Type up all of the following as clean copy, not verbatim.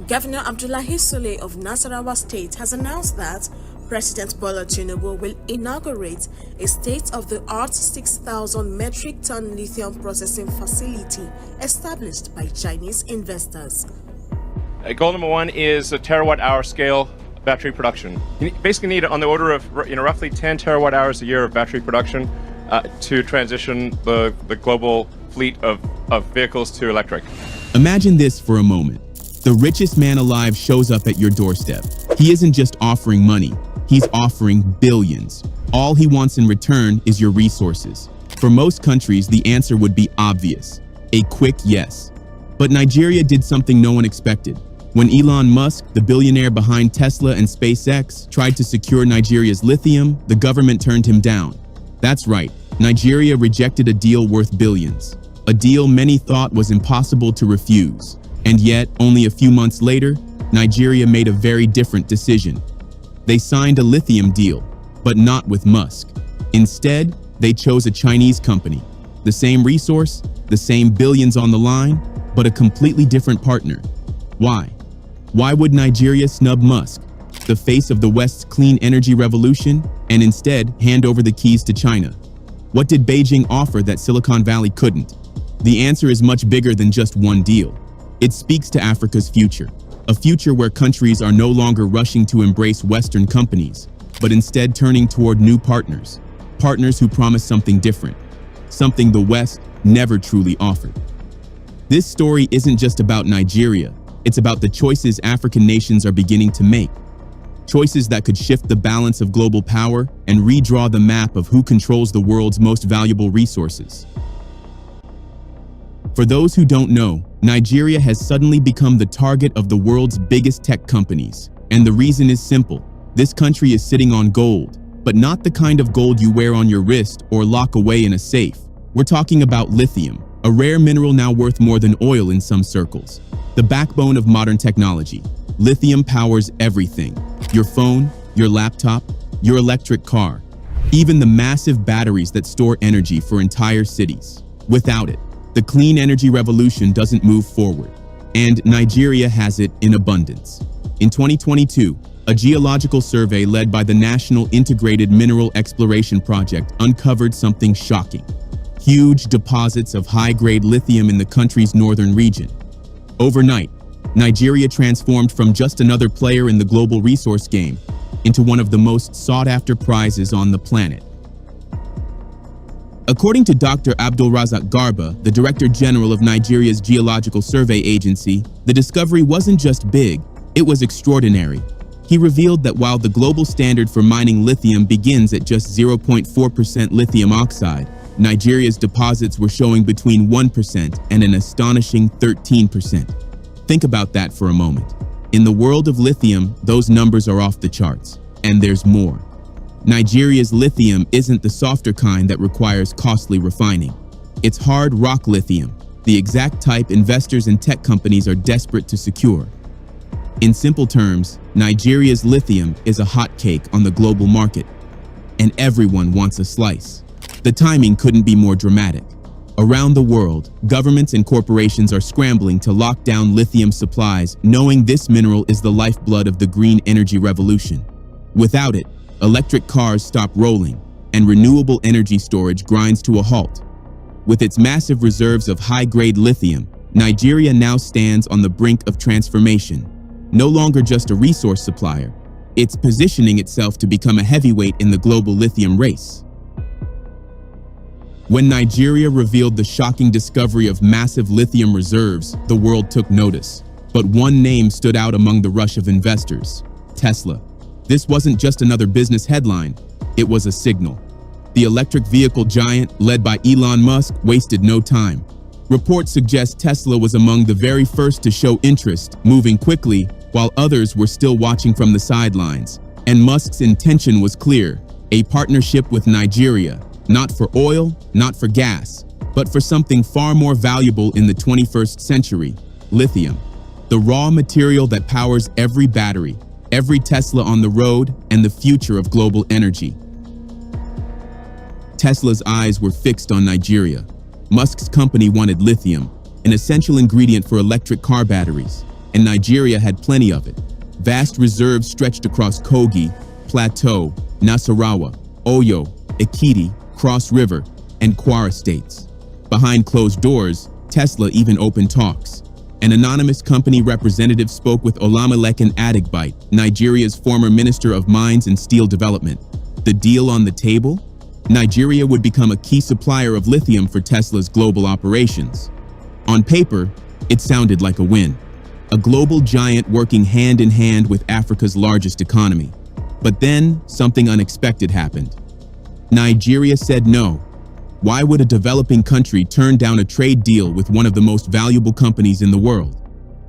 Governor Abdullahi Sule of Nasarawa State has announced that President Bola Tinubu will inaugurate a state-of-the-art 6,000 metric ton lithium processing facility established by Chinese investors. Goal number one is a terawatt-hour scale battery production. You basically need on the order of roughly 10 terawatt-hours a year of battery production to transition the global fleet of vehicles to electric. Imagine this for a moment. The richest man alive shows up at your doorstep. He isn't just offering money, he's offering billions. All he wants in return is your resources. For most countries, the answer would be obvious, a quick yes. But Nigeria did something no one expected. When Elon Musk, the billionaire behind Tesla and SpaceX, tried to secure Nigeria's lithium, the government turned him down. That's right, Nigeria rejected a deal worth billions. A deal many thought was impossible to refuse. And yet, only a few months later, Nigeria made a very different decision. They signed a lithium deal, but not with Musk. Instead, they chose a Chinese company. The same resource, the same billions on the line, but a completely different partner. Why? Why would Nigeria snub Musk, the face of the West's clean energy revolution, and instead hand over the keys to China? What did Beijing offer that Silicon Valley couldn't? The answer is much bigger than just one deal. It speaks to Africa's future, a future where countries are no longer rushing to embrace Western companies, but instead turning toward new partners, partners who promise something different, something the West never truly offered. This story isn't just about Nigeria, it's about the choices African nations are beginning to make, choices that could shift the balance of global power and redraw the map of who controls the world's most valuable resources. For those who don't know, Nigeria has suddenly become the target of the world's biggest tech companies. And the reason is simple. This country is sitting on gold, but not the kind of gold you wear on your wrist or lock away in a safe. We're talking about lithium, a rare mineral now worth more than oil in some circles. The backbone of modern technology. Lithium powers everything. Your phone, your laptop, your electric car, even the massive batteries that store energy for entire cities. Without it, the clean energy revolution doesn't move forward, and Nigeria has it in abundance. In 2022, a geological survey led by the National Integrated Mineral Exploration Project uncovered something shocking: huge deposits of high-grade lithium in the country's northern region. Overnight, Nigeria transformed from just another player in the global resource game into one of the most sought-after prizes on the planet. According to Dr. Abdulrazak Garba, the Director General of Nigeria's Geological Survey Agency, the discovery wasn't just big, it was extraordinary. He revealed that while the global standard for mining lithium begins at just 0.4% lithium oxide, Nigeria's deposits were showing between 1% and an astonishing 13%. Think about that for a moment. In the world of lithium, those numbers are off the charts, and there's more. Nigeria's lithium isn't the softer kind that requires costly refining. It's hard rock lithium, the exact type investors and tech companies are desperate to secure. In simple terms, Nigeria's lithium is a hot cake on the global market, and everyone wants a slice. The timing couldn't be more dramatic. Around the world, governments and corporations are scrambling to lock down lithium supplies, knowing this mineral is the lifeblood of the green energy revolution. Without it, electric cars stop rolling, and renewable energy storage grinds to a halt. With its massive reserves of high-grade lithium, Nigeria now stands on the brink of transformation. No longer just a resource supplier, it's positioning itself to become a heavyweight in the global lithium race. When Nigeria revealed the shocking discovery of massive lithium reserves, the world took notice. But one name stood out among the rush of investors: Tesla. This wasn't just another business headline, it was a signal. The electric vehicle giant, led by Elon Musk, wasted no time. Reports suggest Tesla was among the very first to show interest, moving quickly, while others were still watching from the sidelines. And Musk's intention was clear: a partnership with Nigeria, not for oil, not for gas, but for something far more valuable in the 21st century: lithium. The raw material that powers every battery, every Tesla on the road, and the future of global energy. Tesla's eyes were fixed on Nigeria. Musk's company wanted lithium, an essential ingredient for electric car batteries. and Nigeria had plenty of it. Vast reserves stretched across Kogi, Plateau, Nasarawa, Oyo, Ekiti, Cross River, and Kwara states. Behind closed doors, Tesla even opened talks. An anonymous company representative spoke with Olamilekan Adigbite, Nigeria's former Minister of Mines and Steel Development. The deal on the table? Nigeria would become a key supplier of lithium for Tesla's global operations. On paper, it sounded like a win. A global giant working hand in hand with Africa's largest economy. But then, something unexpected happened. Nigeria said no. Why would a developing country turn down a trade deal with one of the most valuable companies in the world?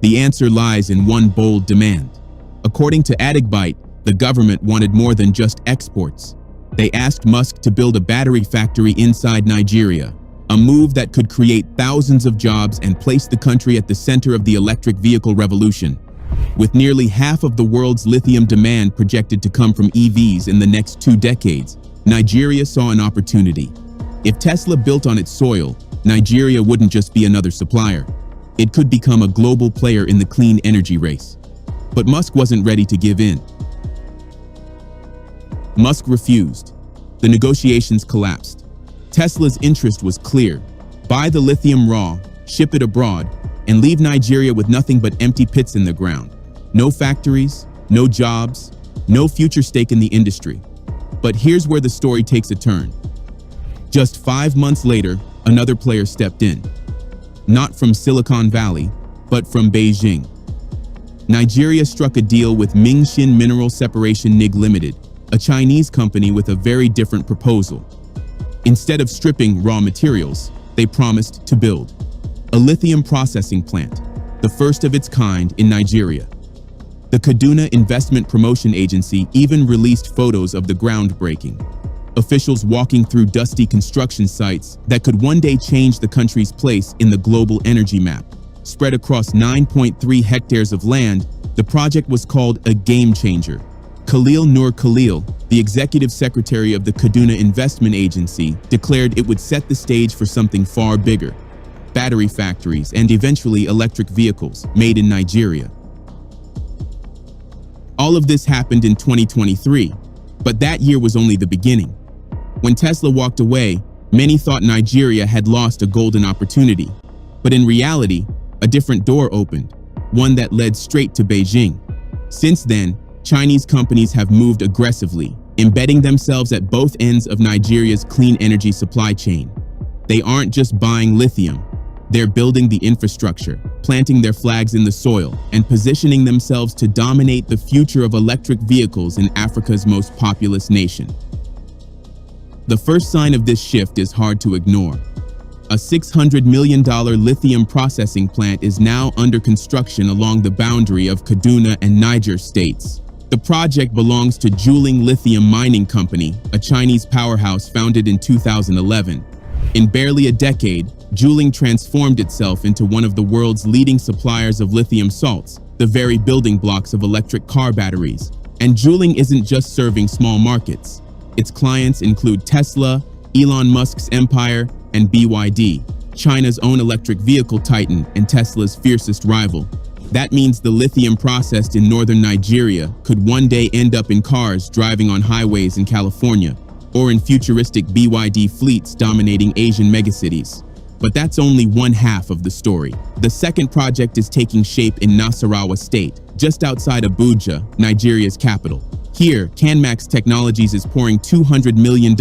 The answer lies in one bold demand. According to Adigbite, the government wanted more than just exports. They asked Musk to build a battery factory inside Nigeria, a move that could create thousands of jobs and place the country at the center of the electric vehicle revolution. With nearly half of the world's lithium demand projected to come from EVs in the next 2 decades, Nigeria saw an opportunity. If Tesla built on its soil, Nigeria wouldn't just be another supplier. It could become a global player in the clean energy race. But Musk wasn't ready to give in. Musk refused. The negotiations collapsed. Tesla's interest was clear. Buy the lithium raw, ship it abroad, and leave Nigeria with nothing but empty pits in the ground. No factories, no jobs, no future stake in the industry. But here's where the story takes a turn. Just 5 months later, another player stepped in. Not from Silicon Valley, but from Beijing. Nigeria struck a deal with Mingxin Mineral Separation Nig Limited, a Chinese company with a very different proposal. Instead of stripping raw materials, they promised to build a lithium processing plant, the first of its kind in Nigeria. The Kaduna Investment Promotion Agency even released photos of the groundbreaking. Officials walking through dusty construction sites that could one day change the country's place in the global energy map. Spread across 9.3 hectares of land, the project was called a game changer. Khalil Nur Khalil, the executive secretary of the Kaduna Investment Agency, declared it would set the stage for something far bigger: battery factories and eventually electric vehicles made in Nigeria. All of this happened in 2023, but that year was only the beginning. When Tesla walked away, many thought Nigeria had lost a golden opportunity. But in reality, a different door opened, one that led straight to Beijing. Since then, Chinese companies have moved aggressively, embedding themselves at both ends of Nigeria's clean energy supply chain. They aren't just buying lithium. They're building the infrastructure, planting their flags in the soil, and positioning themselves to dominate the future of electric vehicles in Africa's most populous nation. The first sign of this shift is hard to ignore. A $600 million lithium processing plant is now under construction along the boundary of Kaduna and Niger states. The project belongs to Juling Lithium Mining Company, a Chinese powerhouse founded in 2011. In barely a decade, Juling transformed itself into one of the world's leading suppliers of lithium salts, the very building blocks of electric car batteries. And Juling isn't just serving small markets. Its clients include Tesla, Elon Musk's empire, and BYD, China's own electric vehicle titan and Tesla's fiercest rival. That means the lithium processed in northern Nigeria could one day end up in cars driving on highways in California, or in futuristic BYD fleets dominating Asian megacities. But that's only one half of the story. The second project is taking shape in Nasarawa State, just outside Abuja, Nigeria's capital. Here, Canmax Technologies is pouring $200 million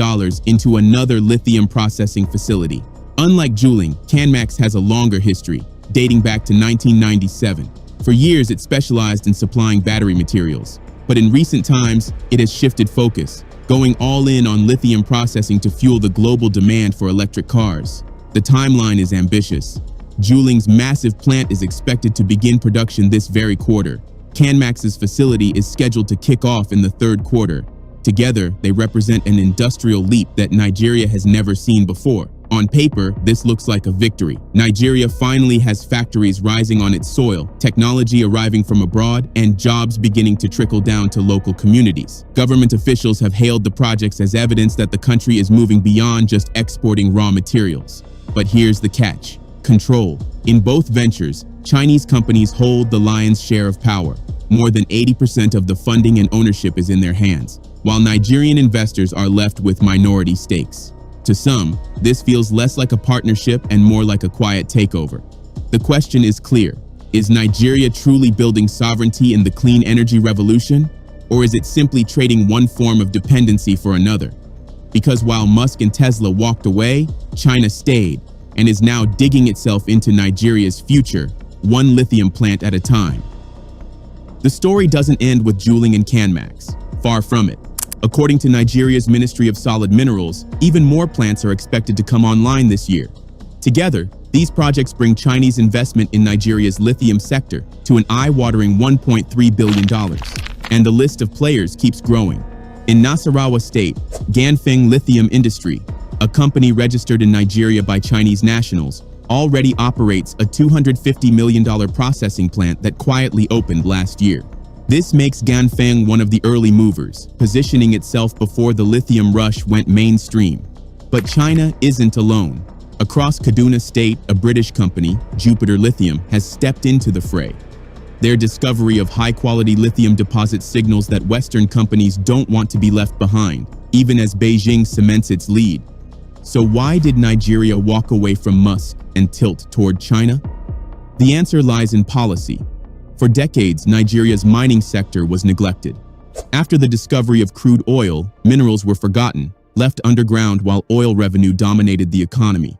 into another lithium processing facility. Unlike Juling, Canmax has a longer history, dating back to 1997. For years, it specialized in supplying battery materials. But in recent times, it has shifted focus, going all in on lithium processing to fuel the global demand for electric cars. The timeline is ambitious. Juling's massive plant is expected to begin production this very quarter. Canmax's facility is scheduled to kick off in the third quarter. Together, they represent an industrial leap that Nigeria has never seen before. On paper, this looks like a victory. Nigeria finally has factories rising on its soil, technology arriving from abroad, and jobs beginning to trickle down to local communities. Government officials have hailed the projects as evidence that the country is moving beyond just exporting raw materials. But here's the catch: control. In both ventures, Chinese companies hold the lion's share of power. More than 80% of the funding and ownership is in their hands, while Nigerian investors are left with minority stakes. To some, this feels less like a partnership and more like a quiet takeover. The question is clear. Is Nigeria truly building sovereignty in the clean energy revolution? Or is it simply trading one form of dependency for another? Because while Musk and Tesla walked away, China stayed and is now digging itself into Nigeria's future, one lithium plant at a time. The story doesn't end with Juling and Canmax. Far from it. According to Nigeria's Ministry of Solid Minerals, even more plants are expected to come online this year. Together, these projects bring Chinese investment in Nigeria's lithium sector to an eye-watering $1.3 billion. And the list of players keeps growing. In Nasarawa State, Ganfeng Lithium Industry, a company registered in Nigeria by Chinese nationals, already operates a $250 million processing plant that quietly opened last year. This makes Ganfeng one of the early movers, positioning itself before the lithium rush went mainstream. But China isn't alone. Across Kaduna State, a British company, Jupiter Lithium, has stepped into the fray. Their discovery of high-quality lithium deposits signals that Western companies don't want to be left behind, even as Beijing cements its lead. So why did Nigeria walk away from Musk and tilt toward China? The answer lies in policy. For decades, Nigeria's mining sector was neglected. After the discovery of crude oil, minerals were forgotten, left underground while oil revenue dominated the economy.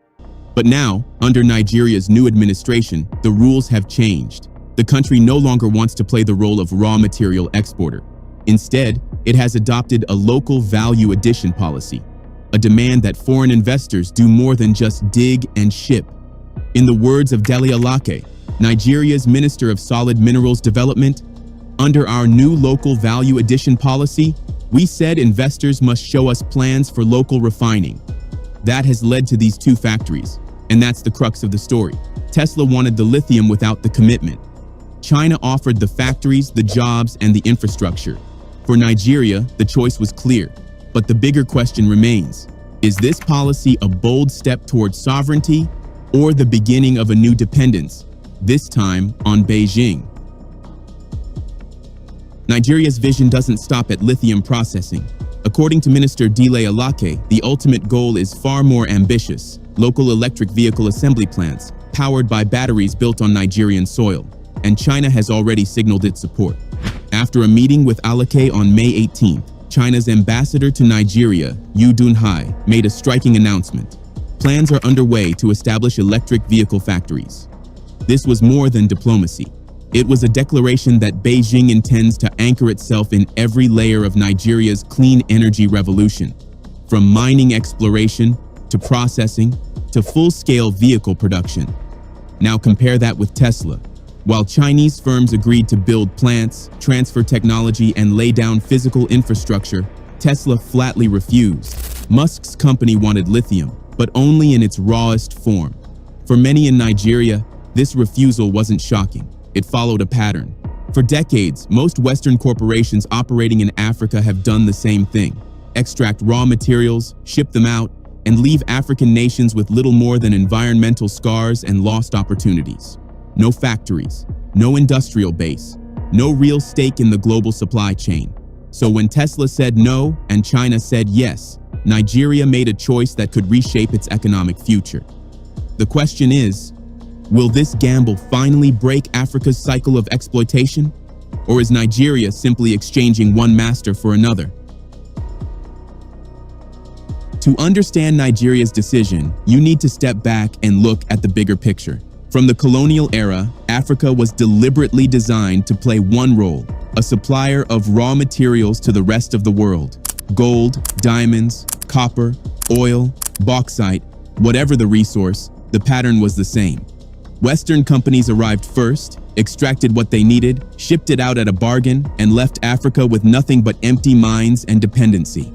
But now, under Nigeria's new administration, the rules have changed. The country no longer wants to play the role of raw material exporter. Instead, it has adopted a local value addition policy, a demand that foreign investors do more than just dig and ship. In the words of Dele Alake, Nigeria's Minister of Solid Minerals Development, under our new local value addition policy, we said investors must show us plans for local refining. That has led to these two factories, and that's the crux of the story. Tesla wanted the lithium without the commitment. China offered the factories, the jobs, and the infrastructure. For Nigeria, the choice was clear. But the bigger question remains, is this policy a bold step toward sovereignty or the beginning of a new dependence, this time on Beijing? Nigeria's vision doesn't stop at lithium processing. According to Minister Dele Alake, the ultimate goal is far more ambitious: local electric vehicle assembly plants, powered by batteries built on Nigerian soil. And China has already signaled its support. After a meeting with Alake on May 18th, China's ambassador to Nigeria, Yu Dunhai, made a striking announcement. Plans are underway to establish electric vehicle factories. This was more than diplomacy. It was a declaration that Beijing intends to anchor itself in every layer of Nigeria's clean energy revolution, from mining exploration to processing to full-scale vehicle production. Now compare that with Tesla. While Chinese firms agreed to build plants, transfer technology, and lay down physical infrastructure, Tesla flatly refused. Musk's company wanted lithium, but only in its rawest form. For many in Nigeria, this refusal wasn't shocking. It followed a pattern. For decades, most Western corporations operating in Africa have done the same thing: extract raw materials, ship them out, and leave African nations with little more than environmental scars and lost opportunities. No factories, no industrial base, no real stake in the global supply chain. So when Tesla said no and China said yes, Nigeria made a choice that could reshape its economic future. The question is, will this gamble finally break Africa's cycle of exploitation? Or is Nigeria simply exchanging one master for another? To understand Nigeria's decision, you need to step back and look at the bigger picture. From the colonial era, Africa was deliberately designed to play one role: a supplier of raw materials to the rest of the world. Gold, diamonds, copper, oil, bauxite, whatever the resource, the pattern was the same. Western companies arrived first, extracted what they needed, shipped it out at a bargain, and left Africa with nothing but empty mines and dependency.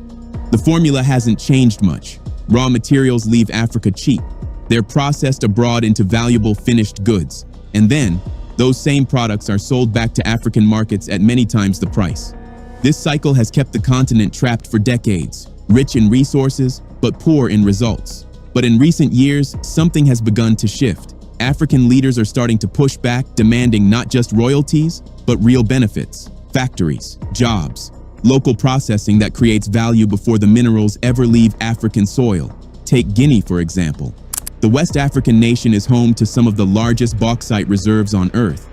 The formula hasn't changed much. Raw materials leave Africa cheap. They're processed abroad into valuable finished goods, and then those same products are sold back to African markets at many times the price. This cycle has kept the continent trapped for decades, rich in resources, but poor in results. But in recent years, something has begun to shift. African leaders are starting to push back, demanding not just royalties, but real benefits, factories, jobs, local processing that creates value before the minerals ever leave African soil. Take Guinea, for example. The West African nation is home to some of the largest bauxite reserves on Earth.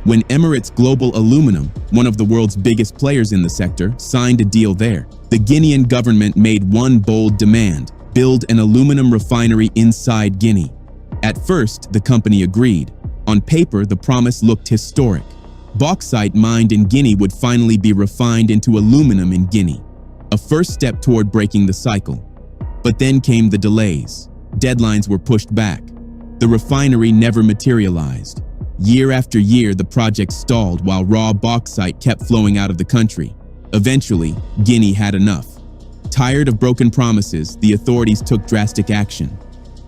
When Emirates Global Aluminum, one of the world's biggest players in the sector, signed a deal there, the Guinean government made one bold demand: build an aluminum refinery inside Guinea. At first, the company agreed. On paper, the promise looked historic. Bauxite mined in Guinea would finally be refined into aluminum in Guinea, a first step toward breaking the cycle. But then came the delays. Deadlines were pushed back. The refinery never materialized. Year after year, the project stalled while raw bauxite kept flowing out of the country. Eventually, Guinea had enough. Tired of broken promises, the authorities took drastic action.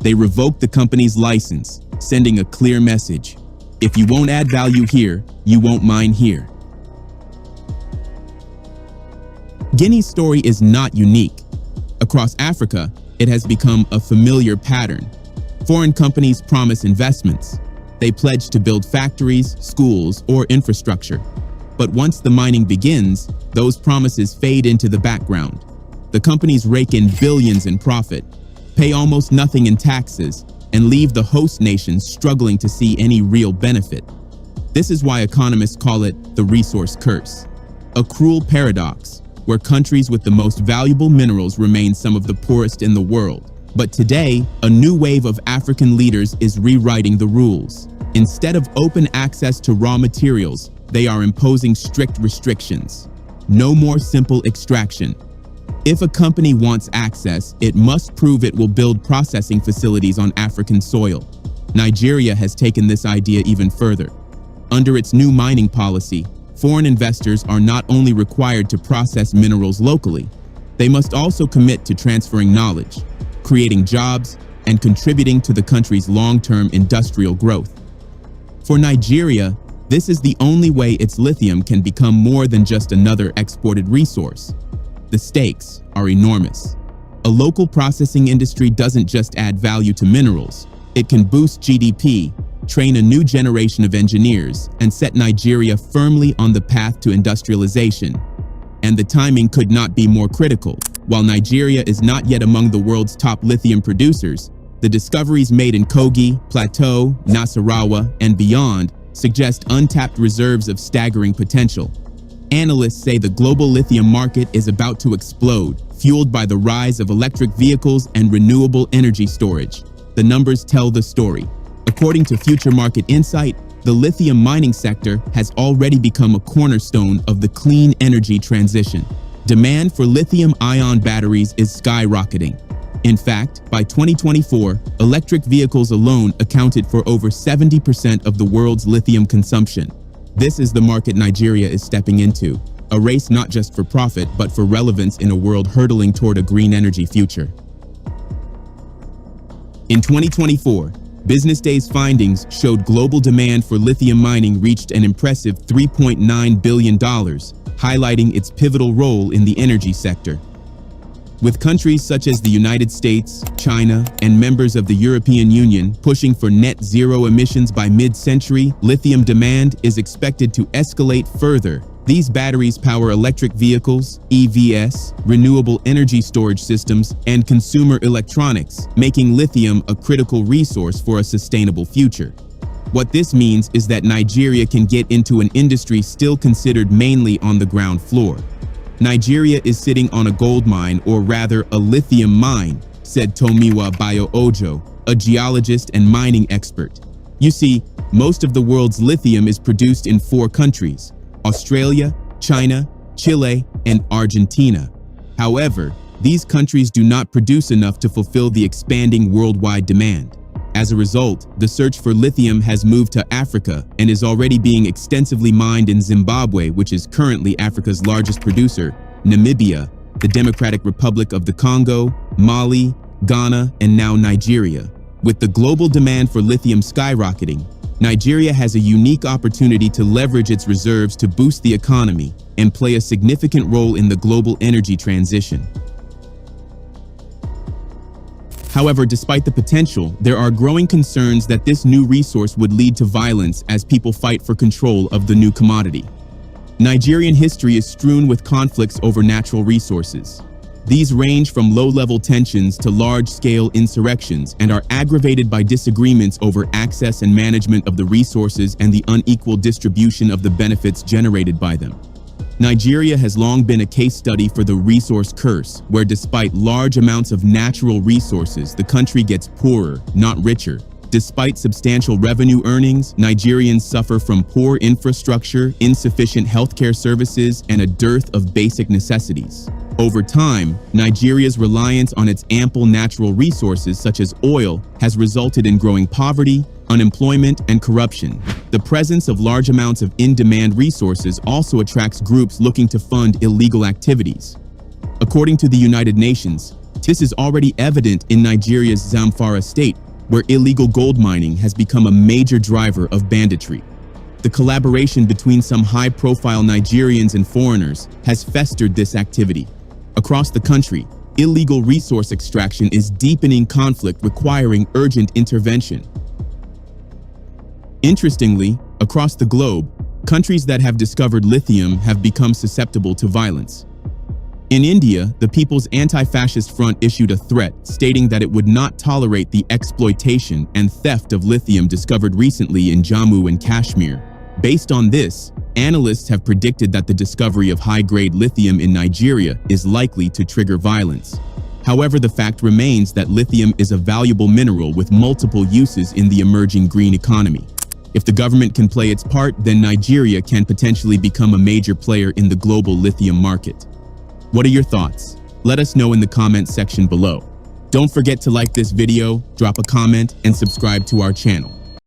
They revoked the company's license, sending a clear message: if you won't add value here, you won't mine here. Guinea's story is not unique. Across Africa, it has become a familiar pattern. Foreign companies promise investments. They pledge to build factories, schools, or infrastructure. But once the mining begins, those promises fade into the background. The companies rake in billions in profit, pay almost nothing in taxes, and leave the host nations struggling to see any real benefit. This is why economists call it the resource curse, a cruel paradox where countries with the most valuable minerals remain some of the poorest in the world. But today, a new wave of African leaders is rewriting the rules. Instead of open access to raw materials, they are imposing strict restrictions. No more simple extraction. If a company wants access, it must prove it will build processing facilities on African soil. Nigeria has taken this idea even further. Under its new mining policy, foreign investors are not only required to process minerals locally, they must also commit to transferring knowledge, creating jobs, and contributing to the country's long-term industrial growth. For Nigeria, this is the only way its lithium can become more than just another exported resource. The stakes are enormous. A local processing industry doesn't just add value to minerals, it can boost GDP, train a new generation of engineers, and set Nigeria firmly on the path to industrialization. And the timing could not be more critical. While Nigeria is not yet among the world's top lithium producers, the discoveries made in Kogi, Plateau, Nasarawa, and beyond suggest untapped reserves of staggering potential. Analysts say the global lithium market is about to explode, fueled by the rise of electric vehicles and renewable energy storage. The numbers tell the story. According to Future Market Insight, the lithium mining sector has already become a cornerstone of the clean energy transition. Demand for lithium-ion batteries is skyrocketing. In fact, by 2024, electric vehicles alone accounted for over 70% of the world's lithium consumption. This is the market Nigeria is stepping into, a race not just for profit, but for relevance in a world hurtling toward a green energy future. In 2024, Business Day's findings showed global demand for lithium mining reached an impressive $3.9 billion, highlighting its pivotal role in the energy sector. With countries such as the United States, China, and members of the European Union pushing for net zero emissions by mid-century, lithium demand is expected to escalate further. These batteries power electric vehicles, EVs, renewable energy storage systems, and consumer electronics, making lithium a critical resource for a sustainable future. What this means is that Nigeria can get into an industry still considered mainly on the ground floor. Nigeria is sitting on a gold mine, or rather a lithium mine, said Tomiwa Bio-Ojo, a geologist and mining expert. You see, most of the world's lithium is produced in 4 countries: Australia, China, Chile, and Argentina. However, these countries do not produce enough to fulfill the expanding worldwide demand. As a result, the search for lithium has moved to Africa and is already being extensively mined in Zimbabwe, which is currently Africa's largest producer, Namibia, the Democratic Republic of the Congo, Mali, Ghana, and now Nigeria. With the global demand for lithium skyrocketing, Nigeria has a unique opportunity to leverage its reserves to boost the economy and play a significant role in the global energy transition. However, despite the potential, there are growing concerns that this new resource would lead to violence as people fight for control of the new commodity. Nigerian history is strewn with conflicts over natural resources. These range from low-level tensions to large-scale insurrections and are aggravated by disagreements over access and management of the resources and the unequal distribution of the benefits generated by them. Nigeria has long been a case study for the resource curse, where despite large amounts of natural resources, the country gets poorer, not richer. Despite substantial revenue earnings, Nigerians suffer from poor infrastructure, insufficient healthcare services, and a dearth of basic necessities. Over time, Nigeria's reliance on its ample natural resources such as oil has resulted in growing poverty, unemployment, and corruption. The presence of large amounts of in-demand resources also attracts groups looking to fund illegal activities. According to the United Nations, this is already evident in Nigeria's Zamfara state, where illegal gold mining has become a major driver of banditry. The collaboration between some high-profile Nigerians and foreigners has festered this activity. Across the country, illegal resource extraction is deepening conflict requiring urgent intervention. Interestingly, across the globe, countries that have discovered lithium have become susceptible to violence. In India, the People's Anti-Fascist Front issued a threat stating that it would not tolerate the exploitation and theft of lithium discovered recently in Jammu and Kashmir. Based on this, analysts have predicted that the discovery of high-grade lithium in Nigeria is likely to trigger violence. However, the fact remains that lithium is a valuable mineral with multiple uses in the emerging green economy. If the government can play its part, then Nigeria can potentially become a major player in the global lithium market. What are your thoughts? Let us know in the comments section below. Don't forget to like this video, drop a comment, and subscribe to our channel.